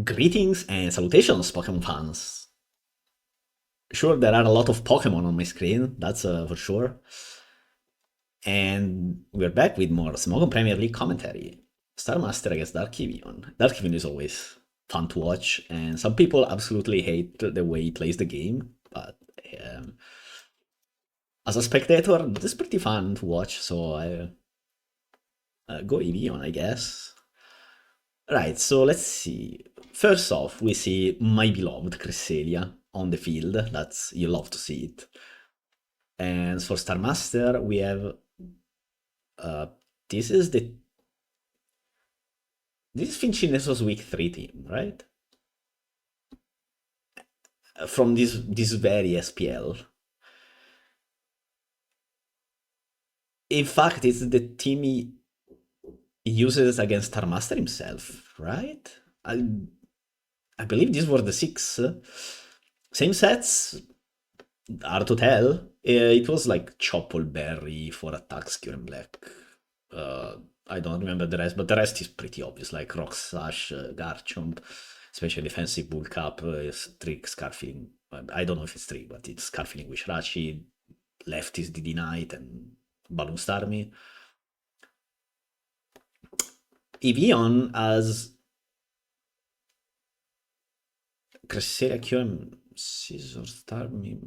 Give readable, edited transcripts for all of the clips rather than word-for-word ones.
Greetings and salutations, Pokemon fans. Sure, there are a lot of Pokemon on my screen, that's for sure. And we're back with more Smogon Premier League commentary. Starmaster against Dark Eeveon. Dark Eeveon is always fun to watch, and some people absolutely hate the way he plays the game, but um, as a spectator, it's pretty fun to watch, so I go Eeveon, I guess. Right, so let's see. First off, we see my beloved Cresselia on the field. That's you love to see it. And for Star Master, we have uh this is the this is Fincineso's week 3 team, right? From this very SPL. In fact, it's the team he uses against Star Master himself, right? I believe these were the six. Same sets, hard to tell. It was like Choppleberry for attacks, Cure Black. Uh, I don't remember the rest, but the rest is pretty obvious, like Rock Slash, Garchomp, special defensive Bulk Up, Trick, Scarfing. I don't know if it's Trick, but it's Scarfing Wishrachi, left is DD Knight, and Balloon Starmie. Eeveon has Cresselia, QM, Scissor, Starmie,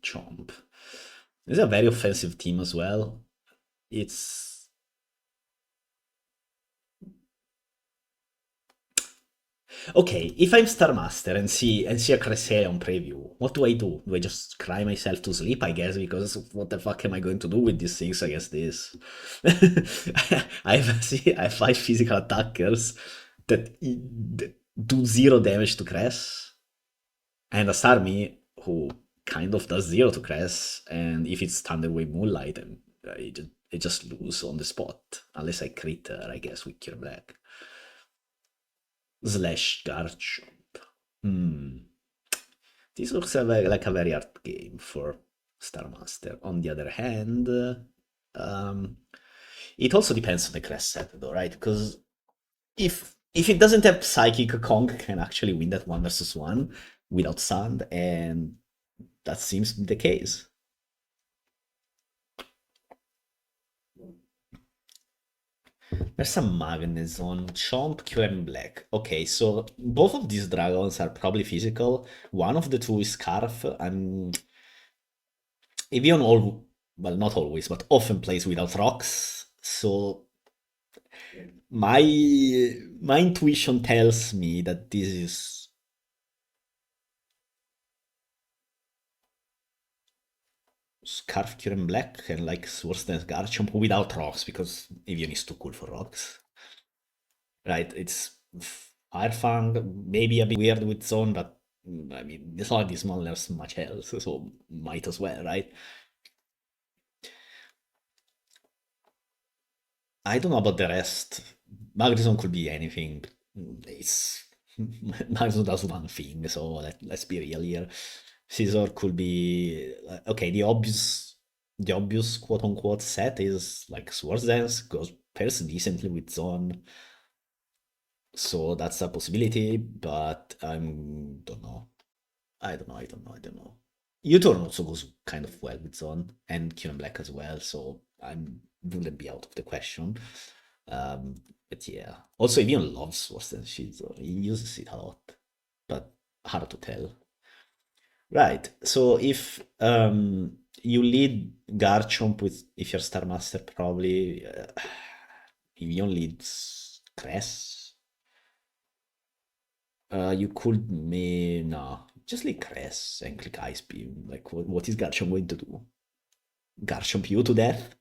Chomp. This is a very offensive team as well. It's okay. If I'm Star Master and see a Cresselia on preview, what do I do? Do I just cry myself to sleep? I guess because what the fuck am I going to do with these things against this? I have five physical attackers that do zero damage to Cress, and a Starmie who kind of does zero to Cress, and if it's Thunderwave Moonlight, I just lose on the spot unless I crit her, I guess, with Cure Black slash Garchomp. Hmm. This looks like a very hard game for Star Master. On the other hand, um, it also depends on the Crest set, though, right? Because if it doesn't have Psychic, Kong can actually win that 1 versus 1 without Sand, and that seems to be the case. There's some Magnets on Chomp, Q, and Black. Okay, so both of these dragons are probably physical. One of the two is Scarf. Evian all well, not always, but often plays without rocks. So my my intuition tells me that this is Scarf Cure Black and like worse than Garchomp without rocks because Evian is too cool for rocks. Right? It's Firefang, maybe a bit weird with Zone, but I mean, it's not this one there's much else, so might as well, right? I don't know about the rest. Magnezone could be anything. It's Magnezone does one thing, so let's be real here. Scissor could be okay. The obvious quote unquote set is like Swords Dance goes pairs decently with Zone, so that's a possibility. But I don't know. I don't know. I don't know. I don't know. U-turn also goes kind of well with Zone and Q and Black as well, so I wouldn't be out of the question. But yeah, also Evian loves Swords and Shield, so he uses it a lot, but hard to tell. Right, so if you lead Garchomp with if you're Star Master, probably Evian leads Cress. You could may no, just lead Cress and click Ice Beam. Like what is Garchomp going to do? Garchomp you to death?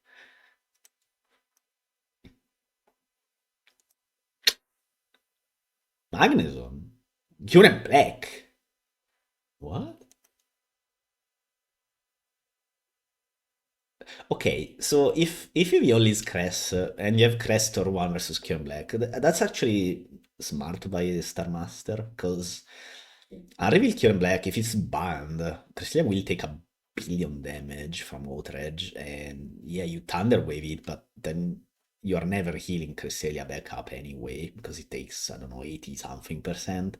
Magneson? You're in black. What? Okay, so if you only is Crest and you have Crest or 1 versus Kion Black, that's actually smart by Star Master because Unreveal Kion Black, if it's banned, Cresselia will take a billion damage from Outrage, and yeah, you Thunder Wave it, but then you are never healing Cresselia back up anyway, because it takes, I don't know, 80 something percent.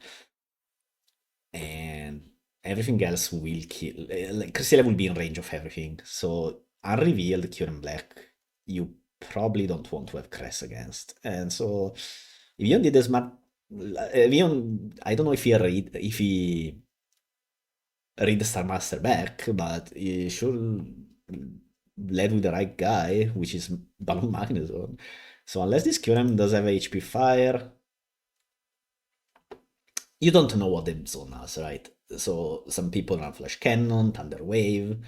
And everything else will kill. Like, Cresselia will be in range of everything. So, unrevealed Cure and Black, you probably don't want to have Cress against. And so, Evian did a smart. Evian, I don't know if he read the Starmaster back, but he sure led with the right guy, which is Balloon Magnezone. So unless this Kyurem does have HP Fire, you don't know what the zone has, right? So some people run Flash Cannon, Thunder Wave,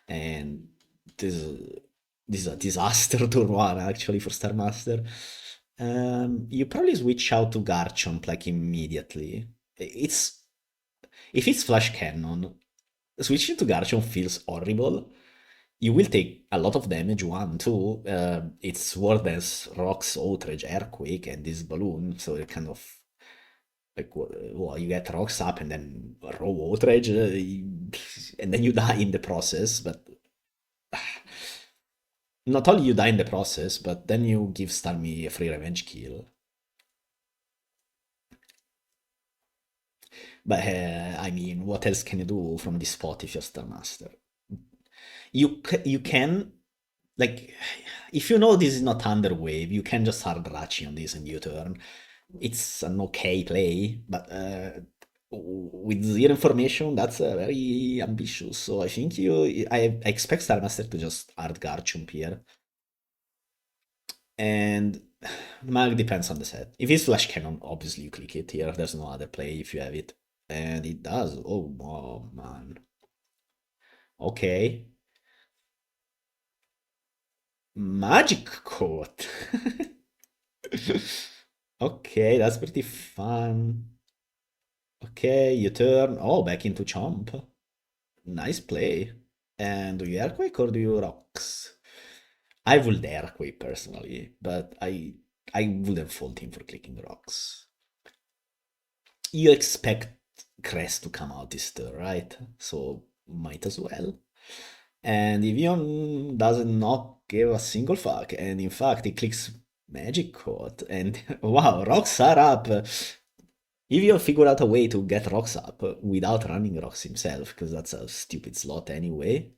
and this this is a disaster turn one actually for Starmaster. You probably switch out to Garchomp like immediately. It's if it's Flash Cannon, switching to Garchomp feels horrible. You will take a lot of damage, one, two. It's worse than Rock's Outrage, Earthquake, and this balloon, so it kind of like well, you get Rocks up and then Raw Outrage, and then you die in the process. But not only you die in the process, but then you give Starmie a free revenge kill. But I mean, what else can you do from this spot if you're Starmaster? You can like if you know this is not Thunderwave, you can just hard Rachi on this and U-turn. It's an okay play, but with zero information, that's very ambitious. So I expect Starmaster to just hard Garchomp here. And Mag depends on the set. If it's Flash Cannon, obviously you click it here. There's no other play if you have it. And it does. Oh man. Okay. Magic Coat. Okay, that's pretty fun. Okay, you turn. Oh, back into Chomp. Nice play. And do you Earthquake or do you Rocks? I would Earthquake personally, but I wouldn't fault him for clicking Rocks. You expect Crest to come out this turn, right? So might as well. And Evian does not give a single fuck, and in fact, he clicks Magic Coat, and wow, rocks are up. Evian figured out a way to get rocks up without running rocks himself, because that's a stupid slot anyway.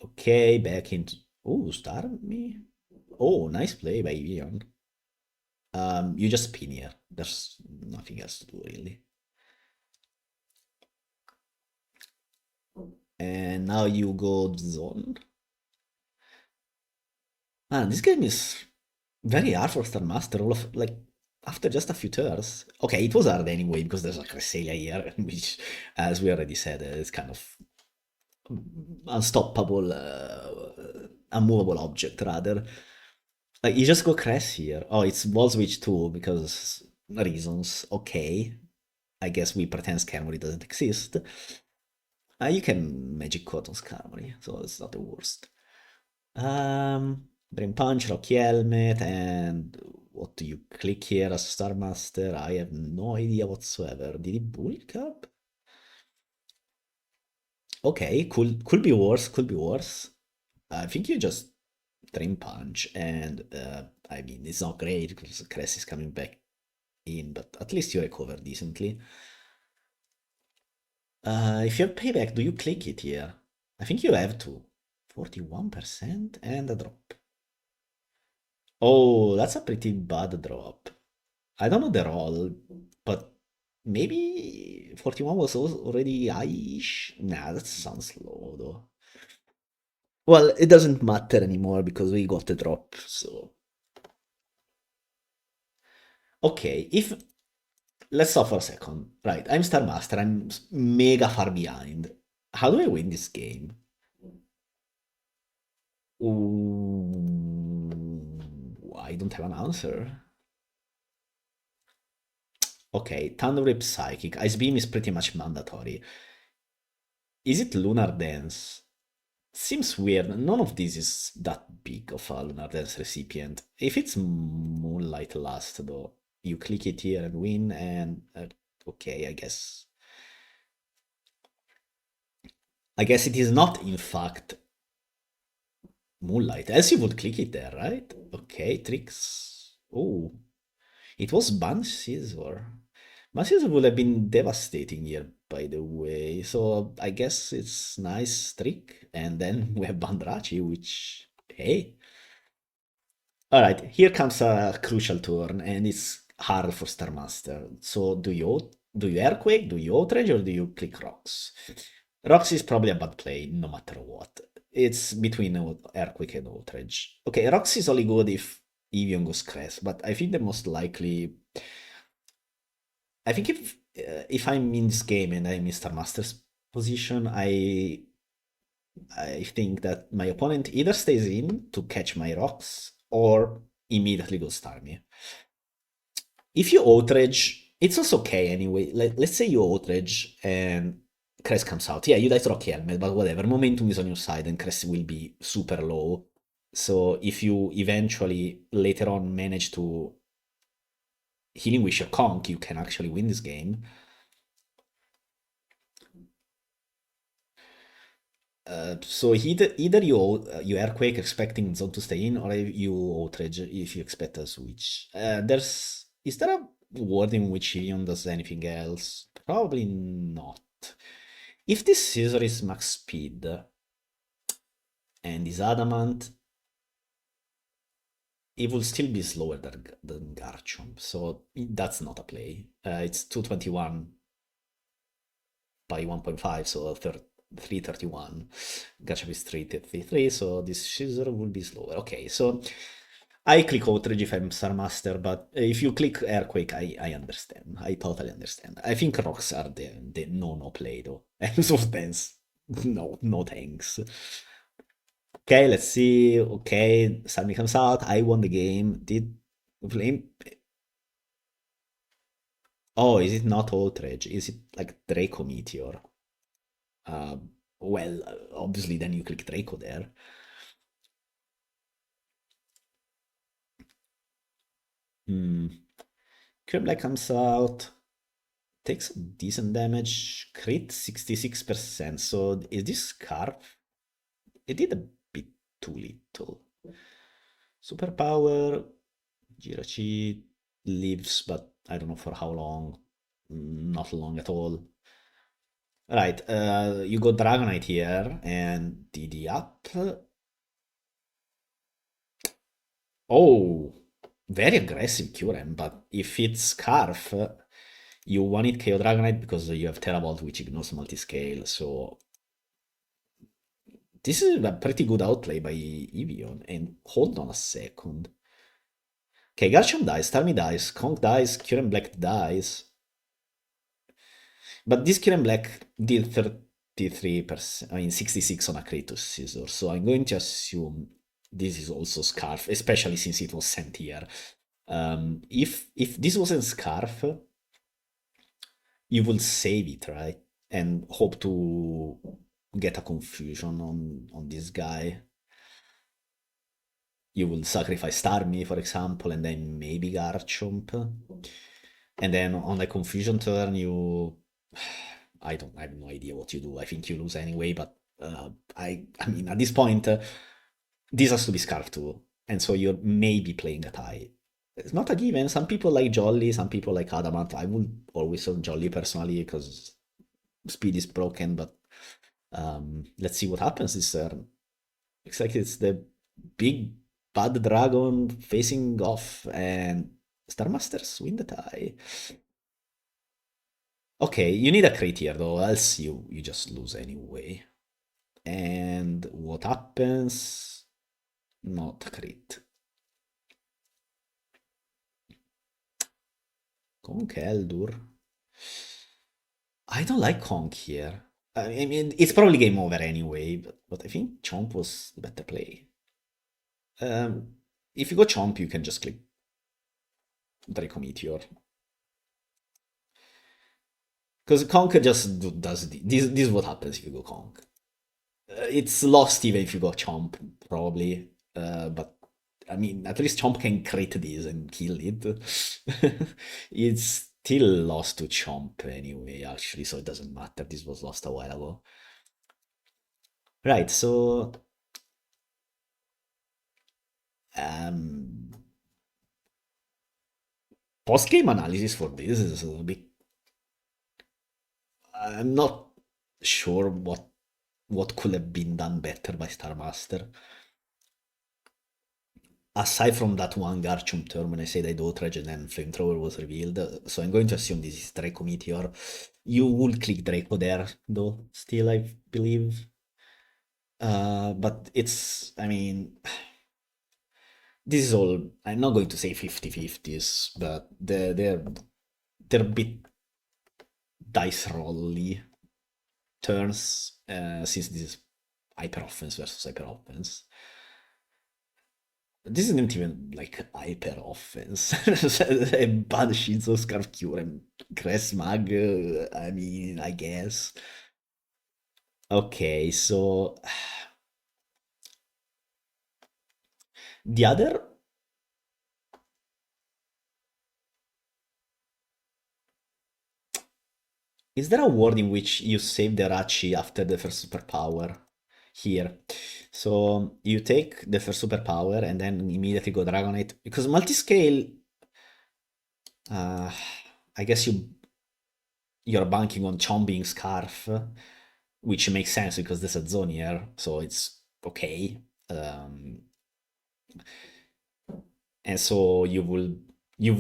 Okay, back into. Oh, start me. Oh, nice play by Evian. You just pin here. There's nothing else to do really. And now you go zone. Man, this game is very hard for Star Master. All of like after just a few turns. Okay, it was hard anyway because there's a Cresselia here, which, as we already said, is kind of unstoppable, unmovable object rather. Like you just go Cress here. Oh, it's wall switch too because reasons. Okay, I guess we pretend Skarmory doesn't exist. You can Magic Coat on Skarmory, so it's not the worst. Brain Punch, Rocky Helmet, and what do you click here as Star Master? I have no idea whatsoever. Did he bulk up? Okay, could be worse, could be worse. I think you just Drain Punch, and I mean, it's not great because Cress is coming back in, but at least you recover decently. If you have payback, do you click it here? I think you have to. 41% and a drop. Oh, that's a pretty bad drop. I don't know the roll, but maybe 41 was already high-ish. Nah, that sounds low though. Well, it doesn't matter anymore because we got the drop, so. Okay, if let's stop for a second. Right, I'm Star Master, I'm mega far behind. How do I win this game? Ooh, I don't have an answer. Okay, Thunder Rip Psychic. Ice Beam is pretty much mandatory. Is it Lunar Dance? Seems weird. None of this is that big of a Lunar Dance recipient. If it's Moonlight Last, though, you click it here and win, and okay, I guess. I guess it is not, in fact, Moonlight. Else you would click it there, right? Okay, tricks. Oh, it was Ban Scissor. Ban Scissor would have been devastating here, by the way. So I guess it's nice trick. And then we have Bandrachi, which, hey. All right, here comes a crucial turn, and it's hard for Starmaster. So do you Earthquake, do you Outrage, or do you click Rocks? Rocks is probably a bad play, no matter what. It's between Earthquake and Outrage. Okay, Rocks is only good if Eeveon goes Crest, but I think the most likely. I think if I'm in this game and I'm in Starmaster's position, I think that my opponent either stays in to catch my rocks or immediately goes Starmie. If you outrage, it's also okay anyway. Let's say you outrage and Crest comes out. Yeah, you dice Rocky Helmet, but whatever. Momentum is on your side and Crest will be super low. So if you eventually later on manage to healing wish your conk, you can actually win this game. So either you earthquake expecting zone to stay in, or you outrage if you expect a switch. Is there a world in which Eeveon does anything else? Probably not. If this scissor is max speed and is adamant, it will still be slower than Garchomp, so that's not a play. It's 221 by 1.5, so 331. Garchomp is 333, so this scissor will be slower. Okay, so I click Outrage if I'm Starmaster, but if you click Earthquake, I understand. I totally understand. I think rocks are the no play though. And so thanks. No thanks. Okay, let's see. Okay, Sammy comes out. I won the game. Did Flame? Oh, is it not Outrage? Is it like Draco Meteor? Uh, well, obviously then you click Draco there. Hmm. Black comes out. Takes decent damage. Crit 66%. So is this Scarf? It did a bit too little. Superpower. Jirachi lives, but I don't know for how long. Not long at all. Right, you got Dragonite here and DD up. Oh, very aggressive Kyurem, but if it's Scarf, you want it KO Dragonite because you have Terravolt, which ignores multiscale, so this is a pretty good outplay by Eeveon. And hold on a second. Okay, Garchomp dies, Starmie dies, Conk dies, Kyurem Black dies. But this Kyurem Black did 33%, I mean 66 on a Kratos Scissor, so I'm going to assume this is also Scarf, especially since it was sent here. If this wasn't Scarf, you will save it, right? And hope to get a confusion on this guy. You will sacrifice Starmie, for example, and then maybe Garchomp. And then on the confusion turn, you. I have no idea what you do. I think you lose anyway, but I mean, at this point, this has to be Scarf too. And so you're maybe playing a tie. It's not a given. Some people like Jolly, some people like Adamant. I would always on Jolly personally because speed is broken, but let's see what happens this turn. Looks like it's the big bad dragon facing off, and Starmasters win the tie. Okay, you need a crit here though, else you just lose anyway. And what happens? Not crit. Conk Eldur. I don't like Conk here. I mean, it's probably game over anyway, but I think Chomp was the better play. If you go Chomp, you can just click Draco Meteor. Because Conk just does this. This is what happens if you go Conk. It's lost even if you go Chomp, probably. But I mean, at least Chomp can crit this and kill it. It's still lost to Chomp anyway, actually, so it doesn't matter. This was lost a while ago. Right, so Um, Post-game analysis for this is a bit. I'm not sure what could have been done better by Starmaster. Aside from that one Garchomp turn when I said I'd outrage and then Flamethrower was revealed, so I'm going to assume this is Draco Meteor. You will click Draco there, though, still, I believe. But it's, I mean, this is all, I'm not going to say 50-50s, but they're a bit dice rolly turns, since this is hyper offense versus hyper offense. This isn't even like hyper offense. A bad Shinzo Scarf Cure and Crest Mag, I mean, I guess. Okay, so the other. Is there a world in which you save the Rachi after the first superpower? Here. So you take the first superpower and then immediately go Dragonite. Because multiscale, uh, I guess you're banking on Chombing Scarf, which makes sense because there's a zone here, so it's okay. Um, and so you will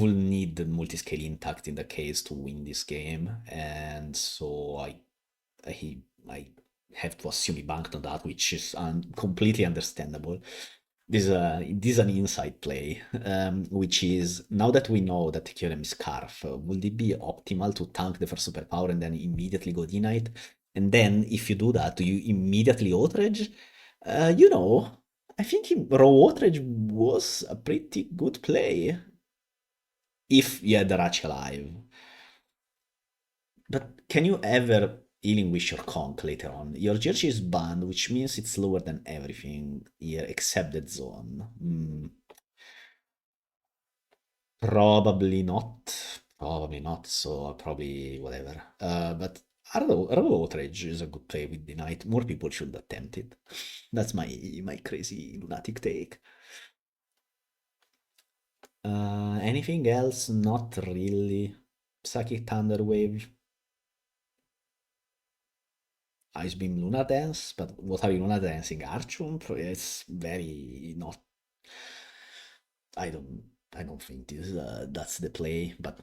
need the multiscale intact in the case to win this game, and so I I have to assume he banked on that, which is completely understandable. This is an inside play, which is now that we know that Kyurem is Scarf, would it be optimal to tank the first superpower and then immediately go Denied? And then if you do that, do you immediately outrage? You know, I think raw outrage was a pretty good play if you had the Ratch alive. But can you ever healing wish your conk later on? Your Judge is banned, which means it's lower than everything here except that zone. Probably not. Probably not. So probably whatever. But Arrow Outrage is a good play with the knight. More people should attempt it. That's my crazy lunatic take. Anything else? Not really. Psychic Thunder Wave. Ice Beam Luna Dance, but what are you Luna Dancing? Archump? It's very not. I don't. I don't think that's the play, but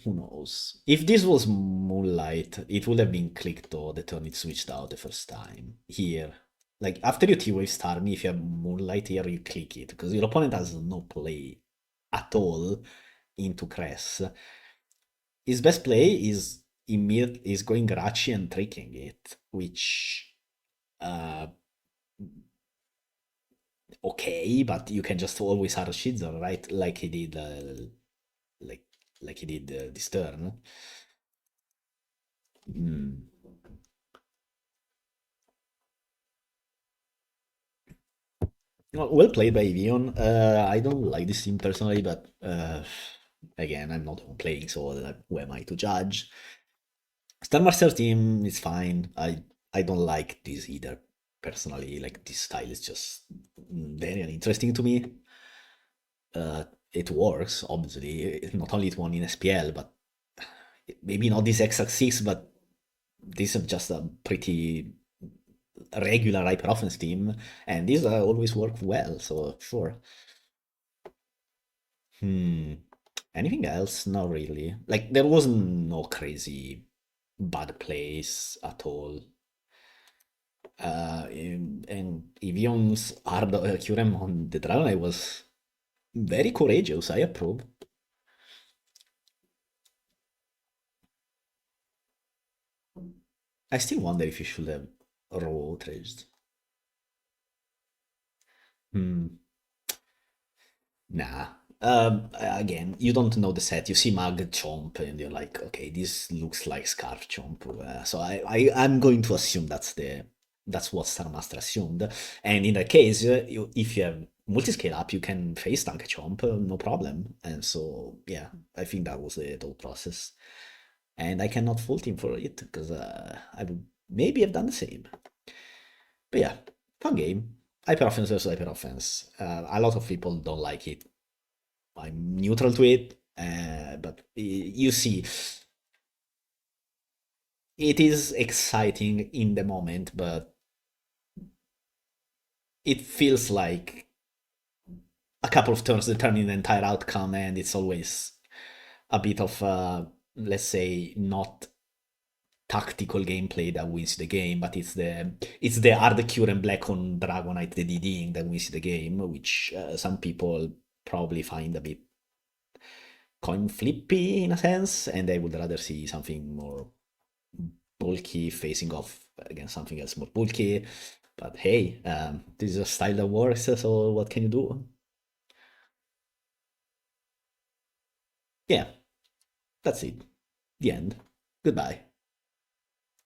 who knows? If this was Moonlight, it would have been clicked though the turn it switched out the first time. Here, like after you T-Wave Starmie, if you have Moonlight here, you click it because your opponent has no play at all into Cress. His best play is going Grachi and tricking it, which uh okay, but you can just always hard Shizzle, right? Like he did like like he did this turn. Hmm. Well played by Eeveon. I don't like this team personally, but again, I'm not playing, so who am I to judge? Starmaster team is fine. I don't like this either personally. Like this style is just very uninteresting to me. It works obviously. Not only it won in SPL, but maybe not this XVII, but this is just a pretty regular hyper offense team, and these always work well. So sure. Hmm. Anything else? Not really. Like there was no crazy bad plays at all. And Eevion's hard Curem on the Dragonite was very courageous. I approve. I still wonder if you should have raw outraged. Hmm. Nah. Again, you don't know the set. You see Mag Chomp, and you're like, okay, this looks like Scarf Chomp. So I'm going to assume that's what Starmaster assumed. And in that case, if you have multi-scale up, you can face tank a Chomp, no problem. And so, yeah, I think that was the whole process. And I cannot fault him for it because I would maybe have done the same. But yeah, fun game. Hyper offense versus hyper offense. A lot of people don't like it. I'm neutral to it, but you see, it is exciting in the moment, but it feels like a couple of turns determine the entire outcome, and it's always a bit of, let's say, not tactical gameplay that wins the game, but it's the Ardecure and Black on Dragonite the DDing that wins the game, which some people probably find a bit coin flippy in a sense, and they would rather see something more bulky facing off against something else more bulky. But hey, this is a style that works, so what can you do? Yeah, that's it. The end. Goodbye.